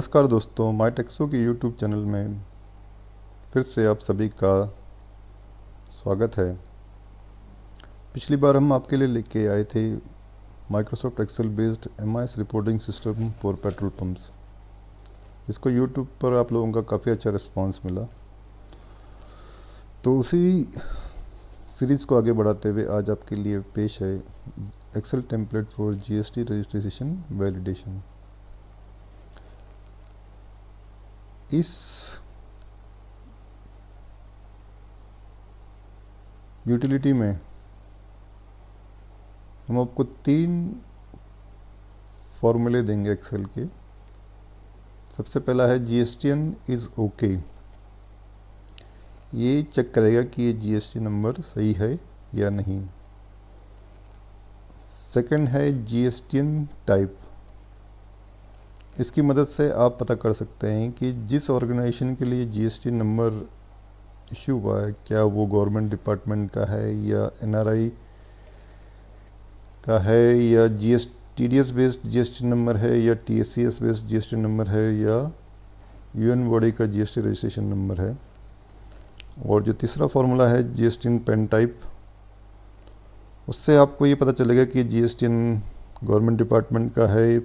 नमस्कार दोस्तों, माई टेक्सो के यूट्यूब चैनल में फिर से आप सभी का स्वागत है। पिछली बार हम आपके लिए लेके आए थे Microsoft Excel based MIS reporting system for petrol pumps. इसको यूट्यूब पर आप लोगों का काफ़ी अच्छा रिस्पांस मिला, तो उसी सीरीज़ को आगे बढ़ाते हुए आज आपके लिए पेश है Excel template for GST registration validation. इस यूटिलिटी में हम आपको 3 फॉर्मूले देंगे एक्सेल के। सबसे पहला है जीएसटीएन इज़ ओके। ये चेक करेगा कि ये जीएसटी नंबर सही है या नहीं। सेकंड है जीएसटीएन टाइप। इसकी मदद से आप पता कर सकते हैं कि जिस ऑर्गेनाइजेशन के लिए जीएसटी नंबर इशू हुआ है, क्या वो गवर्नमेंट डिपार्टमेंट का है या एनआरआई का है या टीडीएस बेस्ड जीएसटी नंबर है या टीएससीएस बेस्ड जीएसटी नंबर है या यूएन बॉडी का जीएसटी रजिस्ट्रेशन नंबर है। और जो तीसरा फार्मूला है जीएसटीएन पेन टाइप, उससे आपको ये पता चलेगा कि जीएसटीएन गवर्नमेंट डिपार्टमेंट का है,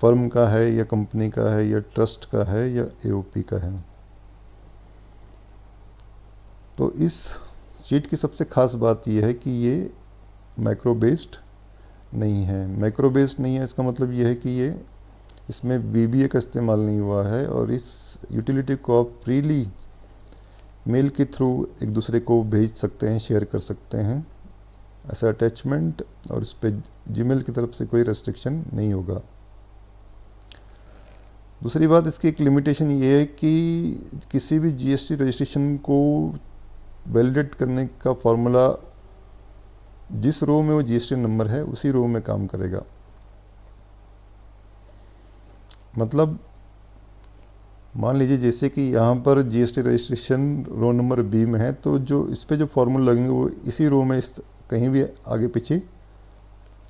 फर्म का है या कंपनी का है या ट्रस्ट का है या एओपी का है। तो इस शीट की सबसे खास बात यह है कि ये मैक्रो बेस्ड नहीं है। मैक्रो बेस्ड नहीं है, इसका मतलब ये है कि ये इसमें वीबीए का इस्तेमाल नहीं हुआ है और इस यूटिलिटी को आप फ्रीली मेल के थ्रू एक दूसरे को भेज सकते हैं, शेयर कर सकते हैं एज अटैचमेंट, और इस पर जीमेल की तरफ से कोई रेस्ट्रिक्शन नहीं होगा। दूसरी बात, इसकी एक लिमिटेशन ये है कि किसी भी जीएसटी रजिस्ट्रेशन को वैलिडेट करने का फॉर्मूला जिस रो में वो जीएसटी नंबर है उसी रो में काम करेगा। मतलब मान लीजिए जैसे कि यहाँ पर GST registration row number B में है, तो जो इस पे जो फॉर्मूला लगेंगे वो इसी रो में इस कहीं भी आगे पीछे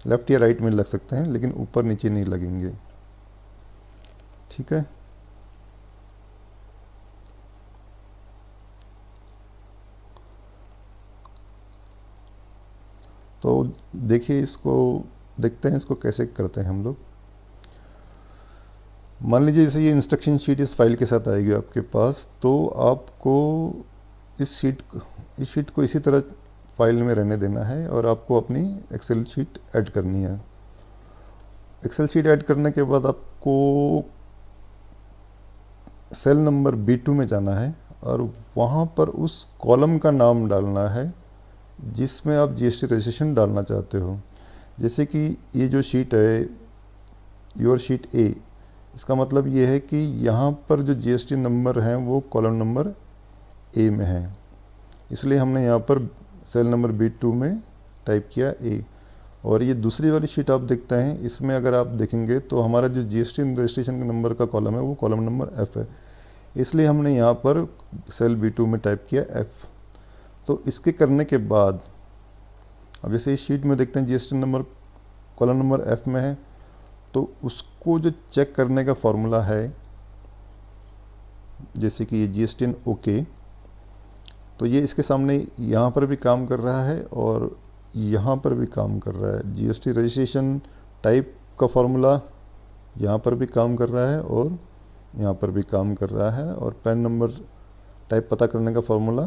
लेफ्ट या राइट में लग सकते हैं, लेकिन ऊपर नीचे नहीं लगेंगे। ठीक है। तो देखिए, इसको देखते हैं इसको कैसे करते हैं हम लोग। मान लीजिए जैसे ये इंस्ट्रक्शन शीट इस फाइल के साथ आएगी आपके पास, तो आपको इस शीट को इसी तरह फाइल में रहने देना है और आपको अपनी एक्सेल शीट ऐड करनी है। एक्सेल शीट ऐड करने के बाद आपको सेल नंबर B2 में जाना है और वहाँ पर उस कॉलम का नाम डालना है जिसमें आप जीएसटी रजिस्ट्रेशन डालना चाहते हो। जैसे कि ये जो शीट है योर शीट ए, इसका मतलब ये है कि यहाँ पर जो जीएसटी नंबर हैं वो कॉलम नंबर ए में है, इसलिए हमने यहाँ पर सेल नंबर B2 में टाइप किया ए। और ये दूसरी वाली शीट आप देखते हैं, इसमें अगर आप देखेंगे तो हमारा जो जीएसटी रजिस्ट्रेशन नंबर का कॉलम है वो कॉलम नंबर एफ है, इसलिए हमने यहाँ पर सेल B2 में टाइप किया एफ। तो इसके करने के बाद अब जैसे इस शीट में देखते हैं GST number column number F में है, तो उसको जो चेक करने का फॉर्मूला है, जैसे कि ये जीएसटीएन ओके, तो ये इसके सामने यहाँ पर भी काम कर रहा है और यहाँ पर भी काम कर रहा है। जीएसटी रजिस्ट्रेशन टाइप का फॉर्मूला यहाँ पर भी काम कर रहा है और यहाँ पर भी काम कर रहा है, और पैन नंबर टाइप पता करने का फॉर्मूला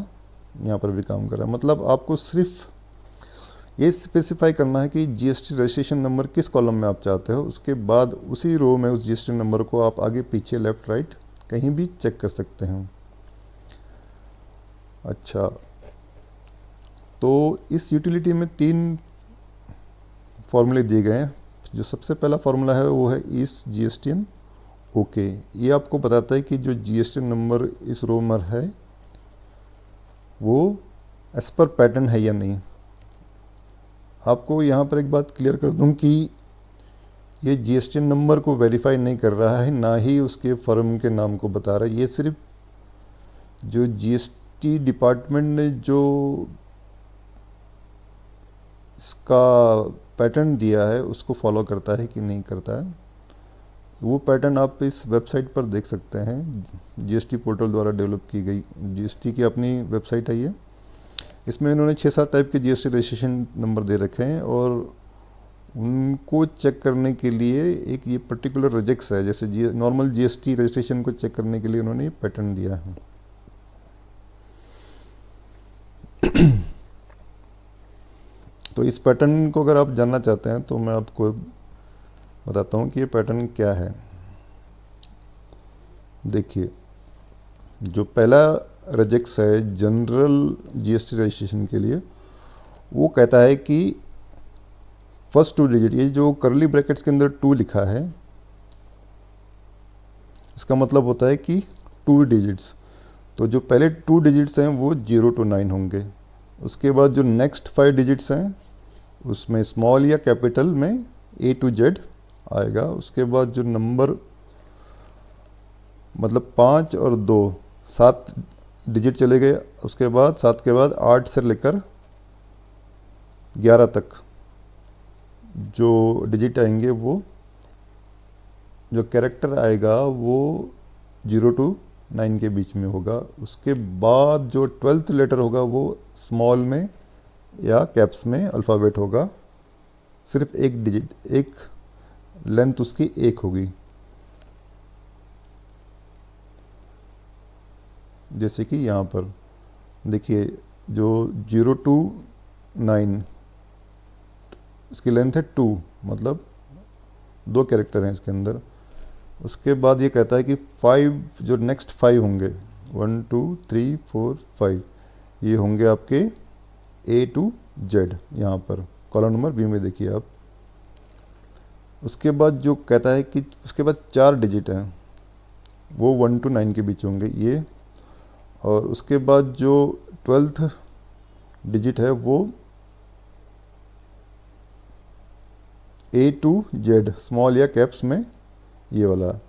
यहाँ पर भी काम कर रहा है। मतलब आपको सिर्फ ये स्पेसिफाई करना है कि जीएसटी रजिस्ट्रेशन नंबर किस कॉलम में आप चाहते हो, उसके बाद उसी रो में उस जीएसटी नंबर को आप आगे पीछे लेफ्ट राइट कहीं भी चेक कर सकते हैं। अच्छा, तो इस यूटिलिटी में 3 फॉर्मूले दिए गए हैं। जो सबसे पहला फॉर्मूला है वो है इस जीएसटीएन ओके। ये आपको बताता है कि जो जीएसटी नंबर इस रो में है वो एज पर पैटर्न है या नहीं। आपको यहाँ पर एक बात क्लियर कर दूँ कि ये जीएसटी नंबर को वेरीफाई नहीं कर रहा है, ना ही उसके फर्म के नाम को बता रहा है। ये सिर्फ जो जीएसटी डिपार्टमेंट ने जो इसका पैटर्न दिया है उसको फॉलो करता है कि नहीं करता है, वो पैटर्न आप इस वेबसाइट पर देख सकते हैं, जीएसटी पोर्टल द्वारा डेवलप की गई जीएसटी की अपनी वेबसाइट है ये। इसमें इन्होंने 6-7 टाइप के जीएसटी रजिस्ट्रेशन नंबर दे रखे हैं और उनको चेक करने के लिए एक ये पर्टिकुलर रजेक्स है, जैसे नॉर्मल जीएसटी रजिस्ट्रेशन को चेक करने के लिए उन्होंने ये पैटर्न दिया है। तो इस पैटर्न को अगर आप जानना चाहते हैं तो मैं आपको बताता हूँ कि ये पैटर्न क्या है। देखिए, जो पहला रजेक्स है जनरल जीएसटी रजिस्ट्रेशन के लिए, वो कहता है कि फर्स्ट 2 डिजिट, ये जो करली ब्रैकेट्स के अंदर 2 लिखा है, इसका मतलब होता है कि 2 डिजिट्स। तो जो पहले 2 डिजिट्स हैं वो 0 to 9 होंगे। उसके बाद जो नेक्स्ट 5 डिजिट्स हैं उसमें स्मॉल या कैपिटल में A to Z आएगा। उसके बाद जो नंबर मतलब 5 और 2 7 डिजिट चले गए। उसके बाद 7 के बाद 8 से लेकर 11 तक जो डिजिट आएंगे, वो जो कैरेक्टर आएगा वो 0 to 9 के बीच में होगा। उसके बाद जो 12th लेटर होगा वो स्मॉल में या कैप्स में अल्फ़ाबेट होगा। सिर्फ एक डिजिट, एक लेंथ उसकी 1 होगी। जैसे कि यहाँ पर देखिए, जो 0 to 9 इसकी लेंथ है 2, मतलब 2 कैरेक्टर हैं इसके अंदर। उसके बाद ये कहता है कि 5 जो नेक्स्ट 5 होंगे, 1 2 3 4 5, ये होंगे आपके A to Z। यहाँ पर कॉलम नंबर बी में देखिए आप। उसके बाद जो कहता है कि उसके बाद 4 डिजिट हैं, वो 1 to 9 के बीच होंगे ये। और उसके बाद जो 12th डिजिट है वो A to Z स्मॉल या कैप्स में ये वाला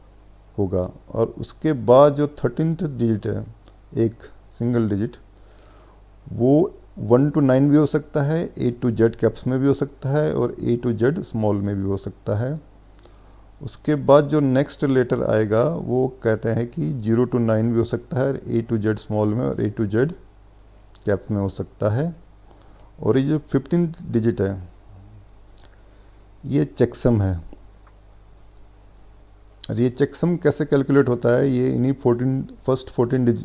होगा। और उसके बाद जो 13th डिजिट है, एक सिंगल डिजिट, वो 1 to 9 भी हो सकता है, A to Z कैप्स में भी हो सकता है और A to Z स्मॉल में भी हो सकता है। उसके बाद जो नेक्स्ट लेटर आएगा वो कहते हैं कि 0 to 9 भी हो सकता है, A to Z स्मॉल में और A to Z कैप्स में हो सकता है। और ये जो 15th डिजिट है ये चेकसम है। और ये चेकसम कैसे कैलकुलेट होता है, ये इन्हीं फर्स्ट 14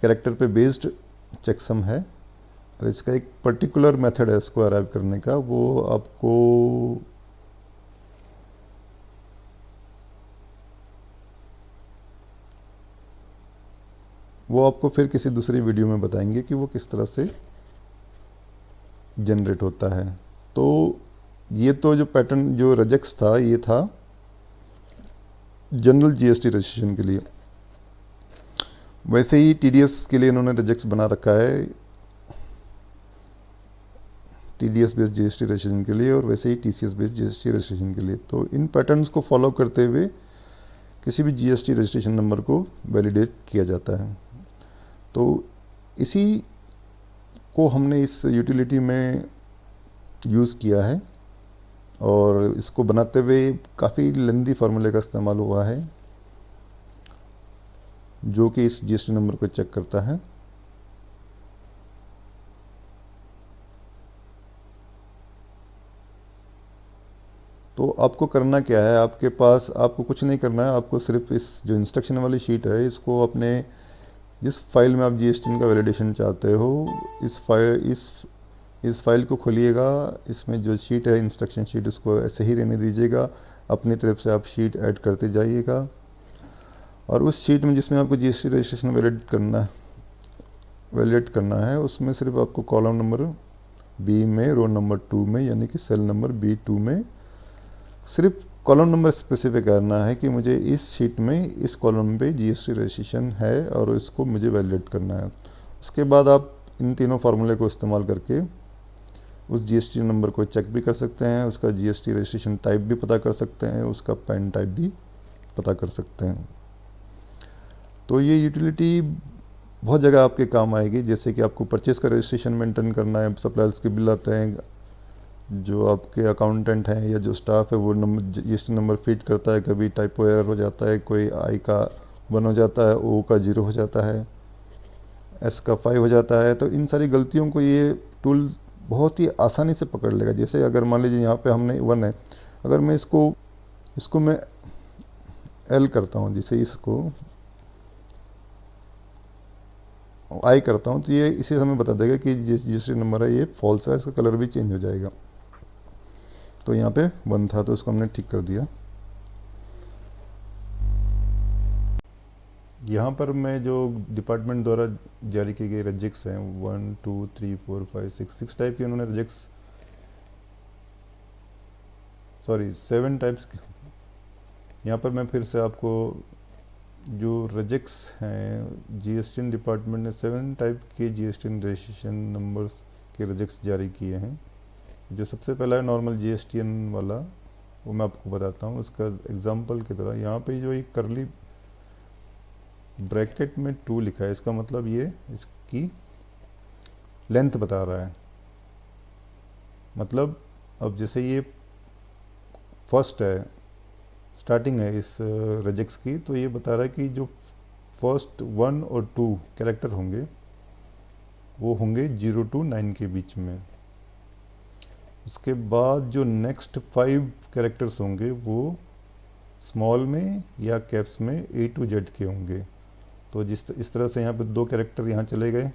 कैरेक्टर पे बेस्ड चेकसम है। और इसका एक पर्टिकुलर मेथड है इसको अराइव करने का, वो आपको फिर किसी दूसरी वीडियो में बताएंगे कि वो किस तरह से जनरेट होता है। तो ये तो जो पैटर्न जो रजेक्स था ये था जनरल जीएसटी रजिस्ट्रेशन के लिए। वैसे ही टीडीएस के लिए इन्होंने रजेक्स बना रखा है, टीडीएस बेस्ड जीएसटी रजिस्ट्रेशन के लिए, और वैसे ही टीसीएस बेस्ड जीएसटी रजिस्ट्रेशन के लिए। तो इन पैटर्न्स को फॉलो करते हुए किसी भी जीएसटी रजिस्ट्रेशन नंबर को वैलिडेट किया जाता है। तो इसी को हमने इस यूटिलिटी में यूज़ किया है और इसको बनाते हुए काफ़ी लेंदी फार्मूले का इस्तेमाल हुआ है जो कि इस जीएसटी नंबर को चेक करता है। तो आपको करना क्या है, आपके पास आपको कुछ नहीं करना है, आपको सिर्फ इस जो इंस्ट्रक्शन वाली शीट है इसको अपने जिस फाइल में आप जीएसटी का वैलिडेशन चाहते हो इस फाइल को खोलिएगा। इसमें जो शीट है इंस्ट्रक्शन शीट, उसको ऐसे ही रहने दीजिएगा। अपनी तरफ से आप शीट ऐड करते जाइएगा और उस शीट में जिसमें आपको जीएसटी रजिस्ट्रेशन वैलिडेट करना है उसमें सिर्फ आपको कॉलम नंबर बी में रो नंबर 2 में यानी कि सेल नंबर B2 में सिर्फ कॉलम नंबर स्पेसिफिक करना है कि मुझे इस शीट में इस कॉलम पे जीएसटी रजिस्ट्रेशन है और इसको मुझे वैलिडेट करना है। उसके बाद आप इन तीनों फार्मूले को इस्तेमाल करके उस जीएसटी नंबर को चेक भी कर सकते हैं, उसका जीएसटी रजिस्ट्रेशन टाइप भी पता कर सकते हैं, उसका पैन टाइप भी पता कर सकते हैं। तो ये यूटिलिटी बहुत जगह आपके काम आएगी, जैसे कि आपको परचेस का रजिस्ट्रेशन मेंटेन करना है, सप्लायर्स के बिल आते हैं, जो आपके अकाउंटेंट हैं या जो स्टाफ है वो नंबर जीएसटी नंबर फीड करता है, कभी टाइपो एरर हो जाता है, कोई आई का 1 हो जाता है, ओ का 0 हो जाता है, एस का 5 हो जाता है। तो इन सारी गलतियों को ये टूल बहुत ही आसानी से पकड़ लेगा। जैसे अगर मान लीजिए यहाँ पे हमने 1 है, अगर मैं इसको मैं एल करता हूँ, जिसे इसको आई करता हूँ, तो ये इसी समय बता देगा कि जीएसटी नंबर है ये फॉल्स है, इसका कलर भी चेंज हो जाएगा। तो यहाँ पे 1 था तो इसको हमने ठीक कर दिया। यहाँ पर मैं जो डिपार्टमेंट द्वारा जारी की गई रिजेक्ट्स हैं 1 2 3 4 5 6 टाइप के उन्होंने रिजेक्ट्स, सॉरी 7 टाइप्स के। यहाँ पर मैं फिर से आपको जो रिजेक्ट्स हैं, जीएसटी डिपार्टमेंट ने 7 टाइप के जीएसटी रजिस्ट्रेशन नंबर्स के रिजेक्ट्स जारी किए हैं। जो सबसे पहला है नॉर्मल जीएसटीएन वाला, वो मैं आपको बताता हूँ। उसका एग्जांपल की तरह यहाँ पे जो एक करली ब्रैकेट में 2 लिखा है, इसका मतलब ये इसकी लेंथ बता रहा है। मतलब अब जैसे ये फर्स्ट है, स्टार्टिंग है इस रिजेक्ट्स की, तो ये बता रहा है कि जो फर्स्ट 1 और 2 कैरेक्टर होंगे वो होंगे 0 to 9 के बीच में। उसके बाद जो नेक्स्ट 5 कैरेक्टर्स होंगे वो स्मॉल में या कैप्स में A to Z के होंगे। तो इस तरह से यहाँ पर 2 कैरेक्टर यहाँ चले गए,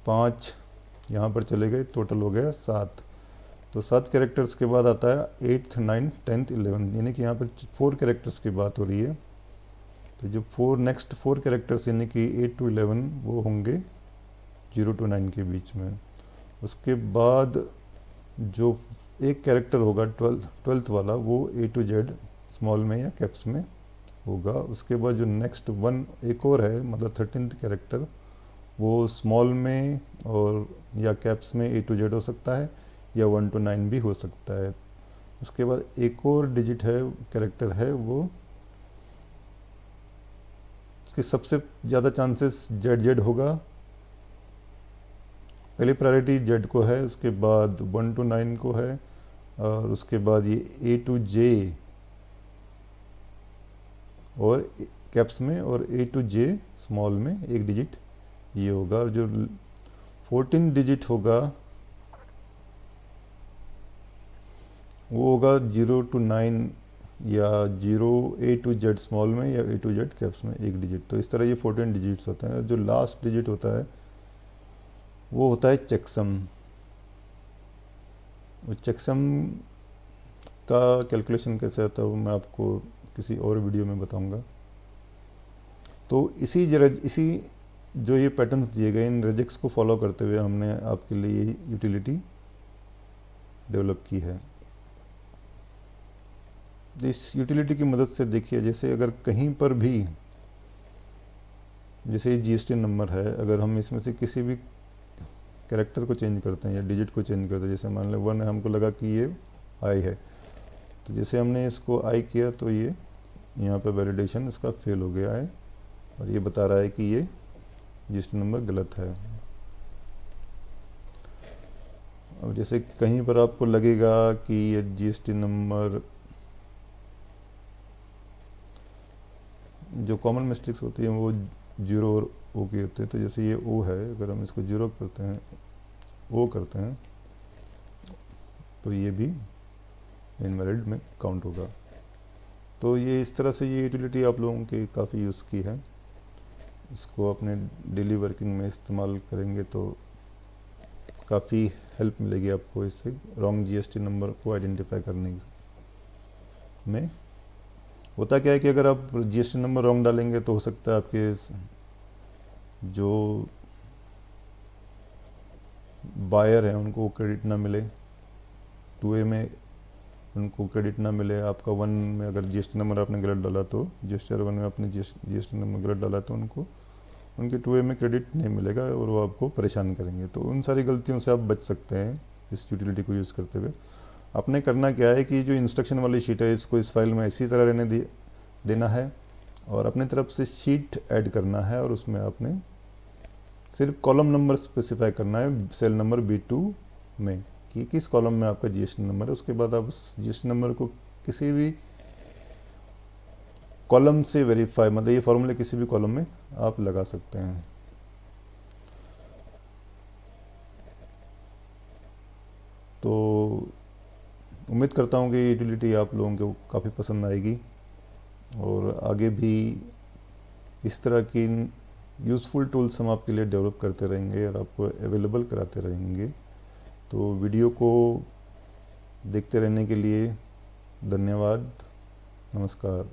5 यहाँ पर चले गए, टोटल हो गया 7। तो 7 कैरेक्टर्स के बाद आता है 8th 9th 10th 11th, यानी कि यहाँ पर 4 कैरेक्टर्स की बात हो रही है। तो जो नेक्स्ट 4 कैरेक्टर्स यानी कि 8 to 11 वो होंगे 0 to 9 के बीच में। उसके बाद जो एक कैरेक्टर होगा 12th वाला वो A to Z स्मॉल में या कैप्स में होगा। उसके बाद जो नेक्स्ट 1 एक और है, मतलब 13th कैरेक्टर, वो स्मॉल में और या कैप्स में A to Z हो सकता है या 1 to 9 भी हो सकता है। उसके बाद एक और डिजिट है, कैरेक्टर है, वो उसके सबसे ज़्यादा चांसेस ZZ होगा। पहली प्रायोरिटी Z को है, उसके बाद 1 to 9 को है, और उसके बाद ये A to J और कैप्स में और A to J स्मॉल में एक डिजिट ये होगा। और जो 14 डिजिट होगा वो होगा 0 to 9 या 0 A to Z स्मॉल में या A to Z कैप्स में एक डिजिट। तो इस तरह ये 14 डिजिट्स होते हैं। जो लास्ट डिजिट होता है वो होता है चेकसम। वो चेकसम का कैलकुलेशन कैसे आता है वो मैं आपको किसी और वीडियो में बताऊंगा। तो इसी जो ये पैटर्न्स दिए गए, इन रिजेक्ट्स को फॉलो करते हुए हमने आपके लिए ये यूटिलिटी डेवलप की है। इस यूटिलिटी की मदद से देखिए, जैसे अगर कहीं पर भी, जैसे ये जीएसटी नंबर है, अगर हम इसमें से किसी भी कैरेक्टर को चेंज करते हैं या डिजिट को चेंज करते हैं, जैसे मान लें 1 है, हमको लगा कि ये आई है, तो जैसे हमने इसको आई किया तो ये यहाँ पे वैलिडेशन इसका फेल हो गया है और ये बता रहा है कि ये जीएसटी नंबर गलत है। अब जैसे कहीं पर आपको लगेगा कि ये जीएसटी नंबर, जो कॉमन मिस्टेक्स होती हैं वो 0 और O की होती है। तो जैसे ये O है, अगर हम इसको 0 करते हैं, O करते हैं, तो ये भी इनवैलिड में काउंट होगा। तो ये इस तरह से ये यूटिलिटी आप लोगों के काफ़ी यूज़ की है। इसको अपने डेली वर्किंग में इस्तेमाल करेंगे तो काफ़ी हेल्प मिलेगी आपको इससे रॉन्ग जीएसटी नंबर को आइडेंटिफाई करने में। होता क्या है कि अगर आप जीएसटी नंबर रॉन्ग डालेंगे तो हो सकता है आपके जो बायर हैं उनको क्रेडिट ना मिले, 2A में उनको क्रेडिट ना मिले। आपका 1 में अगर जीएसटी नंबर आपने गलत डाला तो जीएसटीआर 1 में आपने जीएसटी नंबर गलत डाला तो उनके 2A में क्रेडिट नहीं मिलेगा और वो आपको परेशान करेंगे। तो उन सारी गलतियों से आप बच सकते हैं इस यूटिलिटी को यूज़ करते हुए। आपने करना क्या है कि जो इंस्ट्रक्शन वाली शीट है इसको इस फाइल में इसी तरह रहने देना है और अपने तरफ से शीट ऐड करना है और उसमें आपने सिर्फ कॉलम नंबर स्पेसिफाई करना है सेल नंबर B2 में। कि किस कॉलम में आपका जीएसटी नंबर है। उसके बाद आप उस जीएसटी नंबर को किसी भी कॉलम से वेरीफाई, मतलब ये फॉर्मूले किसी भी कॉलम में आप लगा सकते हैं। तो उम्मीद करता हूँ कि ये यूटिलिटी आप लोगों को काफ़ी पसंद आएगी और आगे भी इस तरह की यूज़फुल टूल्स हम आपके लिए डेवलप करते रहेंगे और आपको अवेलेबल कराते रहेंगे। तो वीडियो को देखते रहने के लिए धन्यवाद। नमस्कार।